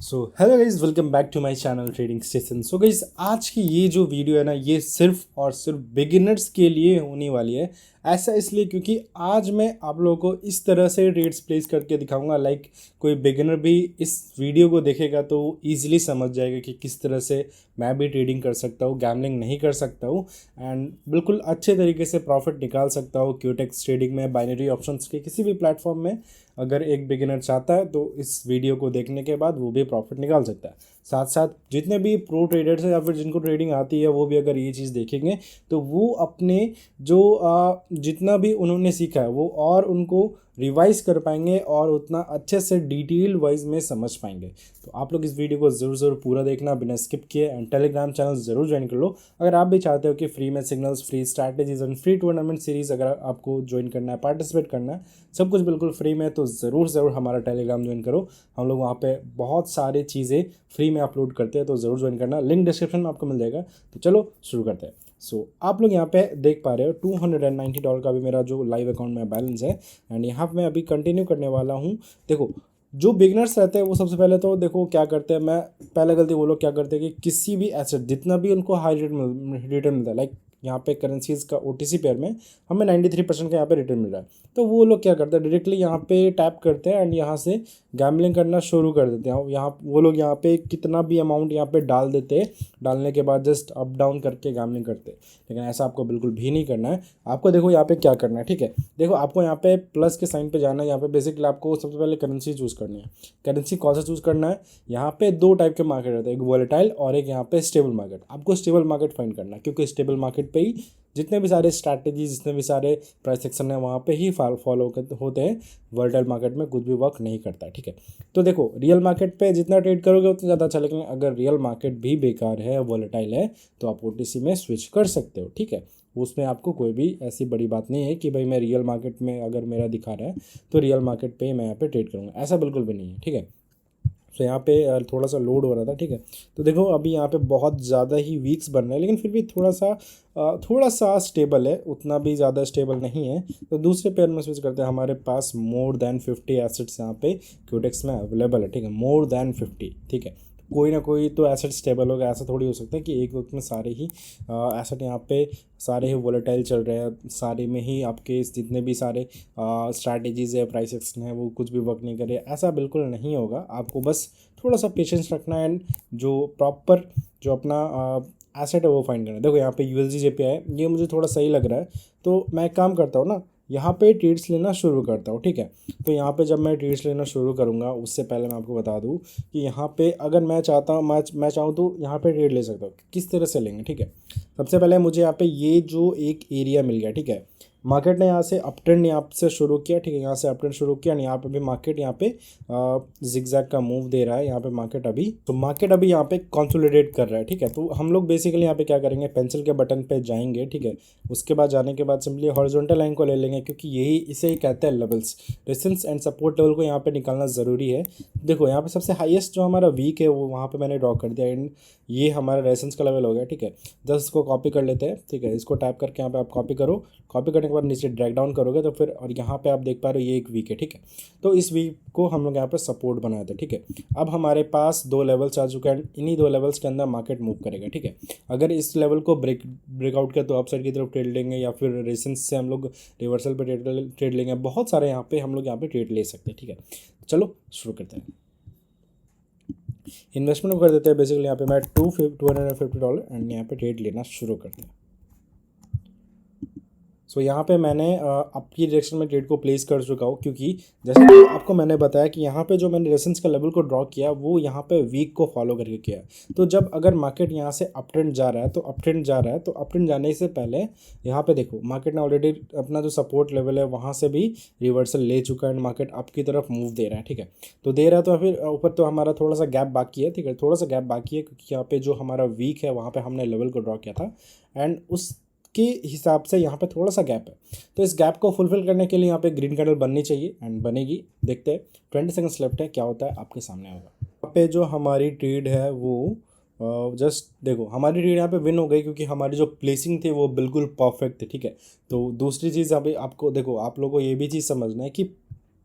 So hello guys, welcome back to my channel trading station. So guys, आज की ये जो वीडियो है ना, ये सिर्फ और सिर्फ बिगिनर्स के लिए होने वाली है। ऐसा इसलिए क्योंकि आज मैं आप लोगों को इस तरह से ट्रेड्स प्लेस करके दिखाऊंगा, लाइक कोई बिगिनर भी इस वीडियो को देखेगा तो ईजिली समझ जाएगा कि किस तरह से मैं भी ट्रेडिंग कर सकता हूँ, गैम्बलिंग नहीं कर सकता हूँ एंड बिल्कुल अच्छे तरीके से प्रॉफिट निकाल सकता हूँ क्यूटेक्स ट्रेडिंग में, बाइनरी ऑप्शंस के किसी भी प्लेटफॉर्म में। अगर एक बिगिनर चाहता है तो इस वीडियो को देखने के बाद वो भी प्रॉफिट निकाल सकता है। साथ साथ जितने भी प्रो ट्रेडर्स हैं या फिर जिनको ट्रेडिंग आती है वो भी अगर ये चीज़ देखेंगे तो वो अपने जो जितना भी उन्होंने सीखा है वो और उनको रिवाइज कर पाएंगे और उतना अच्छे से डिटेल वाइज में समझ पाएंगे। तो आप लोग इस वीडियो को ज़रूर पूरा देखना बिना स्किप किए एंड टेलीग्राम चैनल ज़रूर ज्वाइन कर लो अगर आप भी चाहते हो कि फ्री में signals, free strategies and free tournament series अगर आपको ज्वाइन करना है, पार्टिसिपेट करना है, सब कुछ बिल्कुल फ्री में, तो ज़रूर हमारा टेलीग्राम ज्वाइन करो। हम लोग वहाँ पे बहुत सारी चीज़ें फ्री में अपलोड करते हैं, तो ज़रूर ज्वाइन करना, लिंक डिस्क्रिप्शन में आपको मिल जाएगा। तो चलो शुरू करते हैं। आप लोग यहाँ पे देख पा रहे हो $290 का भी मेरा जो लाइव अकाउंट में बैलेंस है एंड यहाँ पे मैं अभी कंटिन्यू करने वाला हूँ। देखो, जो बिगनर्स रहते हैं वो सबसे पहले तो देखो क्या करते हैं, मैं पहले गलती वो लोग क्या करते हैं कि किसी भी एसेट जितना भी उनको हाई रिटर्न मिलता है, लाइक यहाँ पे करेंसीज का OTC पेयर में हमें 93% का यहाँ पे रिटर्न मिल रहा है, तो वो लोग क्या करते हैं डायरेक्टली यहाँ पे टैप करते हैं एंड यहाँ से गैम्बलिंग करना शुरू कर देते हैं। यहाँ वो लोग यहाँ पे कितना भी अमाउंट यहाँ पे डाल देते हैं, डालने के बाद जस्ट अप डाउन करके गैम्बलिंग करते हैं। लेकिन ऐसा आपको बिल्कुल भी नहीं करना है। आपको देखो यहाँ पे क्या करना है, ठीक है। देखो, आपको यहाँ पे प्लस के साइन पे जाना है। यहाँ पे बेसिकली आपको सबसे पहले करेंसी चूज़ करनी है। करेंसी कौन सा चूज़ करना है, यहाँ पे दो टाइप के मार्केट रहते हैं, एक वॉलेटाइल और एक यहाँ पे स्टेबल मार्केट। आपको स्टेबल मार्केट फाइंड करना है क्योंकि स्टेबल मार्केट पे ही जितने भी सारे स्ट्रैटेजी, जितने भी सारे प्राइस एक्शन है वहाँ पे ही फॉलो होते हैं। वॉलेटाइल मार्केट में कुछ भी वर्क नहीं करता है, ठीक है। तो देखो, रियल मार्केट पे जितना ट्रेड करोगे उतना ज़्यादा अच्छा, लेकिन अगर रियल मार्केट भी बेकार है, वॉलेटाइल है, तो आप OTC में स्विच कर सकते हो, ठीक है। उसमें आपको कोई भी ऐसी बड़ी बात नहीं है कि भाई मैं रियल मार्केट में अगर मेरा दिखा रहा है तो रियल मार्केट पे मैं यहाँ पे ट्रेड करूँगा, ऐसा बिल्कुल भी नहीं है, ठीक है। तो यहाँ पे थोड़ा सा लोड हो रहा था, ठीक है। तो देखो अभी यहाँ पे बहुत ज़्यादा ही वीक्स बन रहे हैं, लेकिन फिर भी थोड़ा सा स्टेबल है, उतना भी ज़्यादा स्टेबल नहीं है। तो दूसरे पेयर में स्विच करते हैं। हमारे पास मोर देन 50 एसेट्स यहाँ पे क्यूटेक्स में अवेलेबल है, ठीक है। मोर देन 50, ठीक है। कोई ना कोई तो एसेट स्टेबल होगा, ऐसा थोड़ी हो सकता है कि एक वक्त में सारे ही एसेट यहाँ पे सारे ही वोलेटाइल चल रहे हैं, सारे में ही आपके जितने भी सारे स्ट्रैटेजीज़ है, प्राइस एक्शन है, वो कुछ भी वर्क नहीं करे, ऐसा बिल्कुल नहीं होगा। आपको बस थोड़ा सा पेशेंस रखना है एंड जो प्रॉपर जो अपना एसेट है वो फाइंड करना है। देखो यहाँ पे USD है, ये मुझे थोड़ा सही लग रहा है, तो मैं एक काम करता हूँ ना, यहाँ पे ट्रेड्स लेना शुरू करता हूँ, ठीक है। तो यहाँ पे जब मैं ट्रेड्स लेना शुरू करूँगा उससे पहले मैं आपको बता दूँ कि यहाँ पे अगर मैं चाहता हूँ, मैं चाहूँ तो यहाँ पे ट्रेड ले सकता हूँ। किस तरह से लेंगे, ठीक है। सबसे पहले मुझे यहाँ पे ये जो एक एरिया मिल गया, ठीक है। मार्केट ने यहाँ से अप ट्रेंड यहाँ से शुरू किया, ठीक है। यहाँ से अप ट्रेंड शुरू किया और यहाँ पे भी मार्केट यहाँ पे जिगजैग का मूव दे रहा है। यहाँ पे मार्केट अभी यहाँ पे कंसोलिडेट कर रहा है, ठीक है। तो हम लोग बेसिकली यहाँ पे क्या करेंगे, पेंसिल के बटन पे जाएंगे, ठीक है। उसके बाद जाने के बाद सिंपली हॉरिजॉन्टल लाइन को ले लेंगे, क्योंकि यही इसे ही कहते हैं levels. Resistance and support level को यहाँ पे निकालना ज़रूरी है। देखो यहाँ पे सबसे हाईएस्ट जो हमारा वीक है वो वहाँ पे मैंने ड्रॉ कर दिया एंड ये हमारा रेजिस्टेंस का लेवल हो गया, ठीक है। जस्ट इसको कॉपी कर लेते हैं, ठीक है। इसको टाइप करके यहाँ पे आप कॉपी करो। कॉपी करने के बाद नीचे ड्रैग डाउन करोगे तो फिर, और यहाँ पे आप देख पा रहे हो ये एक वीक है, ठीक है। तो इस वीक को हम लोग यहाँ पे सपोर्ट बनाए थे, ठीक है। अब हमारे पास दो लेवल्स आ चुके हैं, इन्हीं दो लेवल्स के अंदर मार्केट मूव करेगा, ठीक है। अगर इस लेवल को ब्रेकआउट किया तो अपसाइड की तरफ ट्रेड लेंगे, या फिर रेजिस्टेंस से हम लोग रिवर्सल पे ट्रेड लेंगे। बहुत सारे यहाँ पे हम लोग यहाँ पे ट्रेड ले सकते हैं, ठीक है। चलो शुरू करते हैं। इन्वेस्टमेंट कर देते हैं। बेसिकली यहाँ पे मैं $250 एंड यहाँ पे ट्रेड लेना शुरू करते हैं। सो यहाँ पे मैंने आपकी डायरेक्शन में ट्रेड को प्लेस कर चुका हूँ, क्योंकि जैसे कि आपको मैंने बताया कि यहाँ पे जो मैंने रेजिस्टेंस का लेवल को ड्रॉ किया वो यहाँ पे वीक को फॉलो करके किया। तो जब अगर मार्केट यहाँ से अप ट्रेंड जा रहा है तो अप ट्रेंड जाने से पहले यहाँ पे देखो मार्केट ने ऑलरेडी अपना जो सपोर्ट लेवल है वहाँ से भी रिवर्सल ले चुका है एंड मार्केट अप की तरफ मूव दे रहा है, ठीक है। तो दे रहा है तो फिर ऊपर तो हमारा थोड़ा सा गैप बाकी है, ठीक है। थोड़ा सा गैप बाकी है क्योंकि यहाँ पे जो हमारा वीक है वहाँ पे हमने लेवल को ड्रॉ किया था एंड उस के हिसाब से यहाँ पे थोड़ा सा गैप है। तो इस गैप को फुलफिल करने के लिए यहाँ पे ग्रीन कैंडल बननी चाहिए एंड बनेगी। देखते हैं, 20 सेकंड्स लेफ्ट है, क्या होता है आपके सामने होगा। यहाँ पे जो हमारी ट्रेड है वो जस्ट देखो, हमारी ट्रेड यहाँ पे विन हो गई क्योंकि हमारी जो प्लेसिंग थी वो बिल्कुल परफेक्ट थी, ठीक है। तो दूसरी चीज़ अभी आपको देखो, आप लोगों को ये भी चीज़ समझना है कि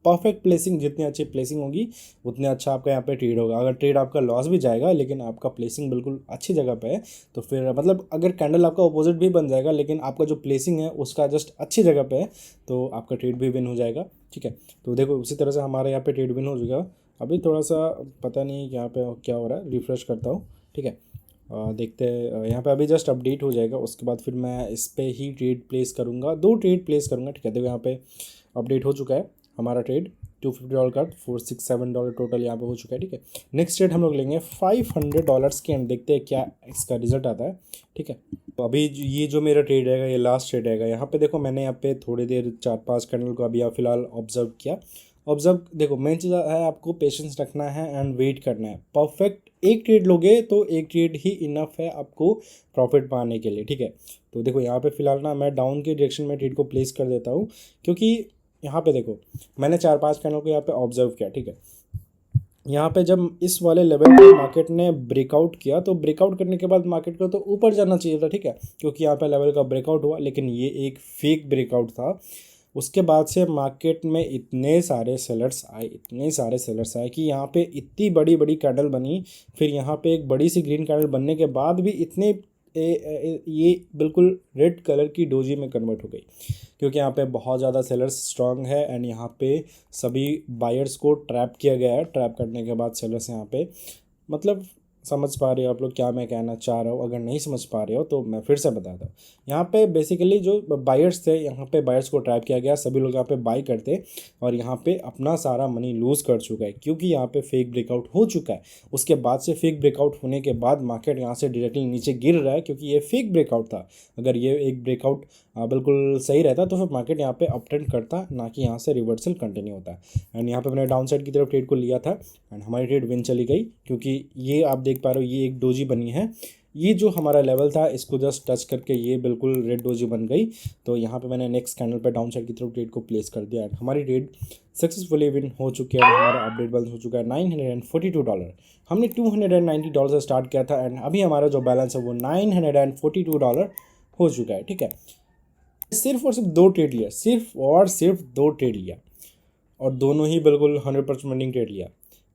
परफेक्ट प्लेसिंग, जितनी अच्छी प्लेसिंग होगी उतने अच्छा आपका यहाँ पे ट्रेड होगा। अगर ट्रेड आपका लॉस भी जाएगा लेकिन आपका प्लेसिंग बिल्कुल अच्छी जगह पे है तो फिर मतलब अगर कैंडल आपका अपोजिट भी बन जाएगा लेकिन आपका जो प्लेसिंग है उसका जस्ट अच्छी जगह पे है तो आपका ट्रेड भी विन हो जाएगा। ठीक है, तो देखो उसी तरह से हमारे यहाँ पे ट्रेड विन हो चुका। अभी थोड़ा सा पता नहीं यहाँ पे क्या हो रहा है, रिफ्रेश करता हूँ। ठीक है, देखते हैं यहाँ पे अभी जस्ट अपडेट हो जाएगा, उसके बाद फिर मैं इस पर ही ट्रेड प्लेस करूँगा, 2 ट्रेड प्लेस करूँगा। ठीक है, देखो यहाँ पे अपडेट हो चुका है हमारा ट्रेड, $250 का $467 टोटल यहाँ पे हो चुका है। ठीक है, नेक्स्ट ट्रेड हम लोग लेंगे $500 के एंड देखते हैं क्या इसका रिजल्ट आता है। ठीक है, तो अभी ये जो मेरा ट्रेड रहेगा ये लास्ट ट्रेड रहेगा। यहाँ पे देखो मैंने यहाँ पे थोड़ी देर 4-5 कैंडल को अभी फ़िलहाल ऑब्जर्व किया। ऑब्जर्व देखो मेन चीज़ है आपको पेशेंस रखना है एंड वेट करना है। परफेक्ट एक ट्रेड लोगे तो एक ट्रेड ही इनफ है आपको प्रॉफिट पाने के लिए। ठीक है, तो देखो यहाँ पे फिलहाल ना मैं डाउन के डायरेक्शन में ट्रेड को प्लेस कर देता हूँ, क्योंकि यहाँ पे देखो मैंने 4-5 कैंडल को यहाँ पे ऑब्जर्व किया। ठीक है, यहाँ पे जब इस वाले लेवल पे मार्केट ने ब्रेकआउट किया तो ब्रेकआउट करने के बाद मार्केट को तो ऊपर जाना चाहिए था। ठीक है, क्योंकि यहाँ पे लेवल का ब्रेकआउट हुआ लेकिन ये एक फेक ब्रेकआउट था। उसके बाद से मार्केट में इतने सारे सेलर्स आए, इतने सारे सेलर्स आए कि यहाँ पे इतनी बड़ी बड़ी कैंडल बनी। फिर यहाँ पे एक बड़ी सी ग्रीन कैंडल बनने के बाद भी इतने ये बिल्कुल रेड कलर की डोजी में कन्वर्ट हो गई, क्योंकि यहाँ पे बहुत ज़्यादा सेलर्स स्ट्रांग है एंड यहाँ पे सभी बायर्स को ट्रैप किया गया है। ट्रैप करने के बाद सेलर्स यहाँ पे मतलब समझ पा रहे हो आप लोग क्या मैं कहना चाह रहा हूँ? अगर नहीं समझ पा रहे हो तो मैं फिर से बताता हूँ। यहाँ पे बेसिकली जो बायर्स थे यहाँ पे बायर्स को ट्रैप किया गया, सभी लोग यहाँ पे बाई करते और यहाँ पे अपना सारा मनी लूज़ कर चुका है, क्योंकि यहाँ पे फेक ब्रेकआउट हो चुका है। उसके बाद से फेक ब्रेकआउट होने के बाद मार्केट यहाँ से डायरेक्टली नीचे गिर रहा है, क्योंकि ये फेक ब्रेकआउट था। अगर ये एक ब्रेकआउट बिल्कुल सही रहता तो फिर मार्केट यहाँ पे अप ट्रेंड करता, ना कि यहाँ से रिवर्सल कंटिन्यू होता है। एंड यहाँ पे मैंने डाउन साइड की तरफ ट्रेड को लिया था एंड हमारी ट्रेड विन चली गई, क्योंकि ये आप देख पा रहे हो ये एक डोजी बनी है। ये जो हमारा लेवल था इसको जस्ट टच करके ये बिल्कुल रेड डोजी बन गई। तो यहाँ पे मैंने नेक्स्ट कैंडल पे डाउन साइड की तरफ ट्रेड को प्लेस कर दिया एंड हमारी ट्रेड सक्सेसफुली विन हो चुकी है। हमारा अपडेट बैलेंस हो चुका है $942। हमने $290 से स्टार्ट किया था एंड अभी हमारा जो बैलेंस है वो $942 हो चुका है। ठीक है, सिर्फ और सिर्फ 2 ट्रेड लिया, सिर्फ और सिर्फ 2 ट्रेड लिया और दोनों ही बिल्कुल 100% विनिंग ट्रेड लिया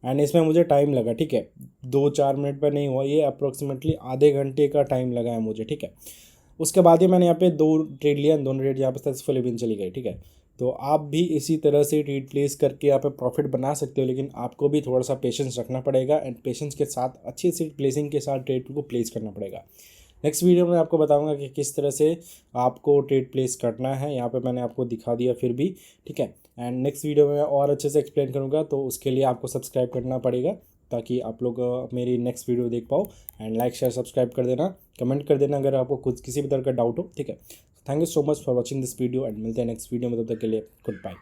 एंड इसमें मुझे टाइम लगा। ठीक है, 2-4 मिनट पर नहीं हुआ, ये अप्रोक्सीमेटली आधे घंटे का टाइम लगा है मुझे। ठीक है, उसके बाद ही मैंने यहाँ पे 2 ट्रेड लिया, दोनों ट्रेड यहाँ पे सक्सेसफुली विन चली गई। ठीक है, तो आप भी इसी तरह से ट्रेड प्लेस करके यहाँ पे प्रॉफिट बना सकते हो, लेकिन आपको भी थोड़ा सा पेशेंस रखना पड़ेगा एंड पेशेंस के साथ अच्छी सी प्लेसिंग के साथ ट्रेड को प्लेस करना पड़ेगा। नेक्स्ट वीडियो में आपको बताऊंगा कि किस तरह से आपको ट्रेड प्लेस करना है, यहाँ पे मैंने आपको दिखा दिया फिर भी। ठीक है, एंड नेक्स्ट वीडियो में और अच्छे से एक्सप्लेन करूँगा, तो उसके लिए आपको सब्सक्राइब करना पड़ेगा ताकि आप लोग मेरी नेक्स्ट वीडियो देख पाओ। एंड लाइक शेयर सब्सक्राइब कर देना, कमेंट कर देना अगर आपको कुछ किसी भी तरह का डाउट हो। ठीक है, thank you so much for watching this video and मिलते हैं नेक्स्ट वीडियो में, तब तक के लिए गुड बाय।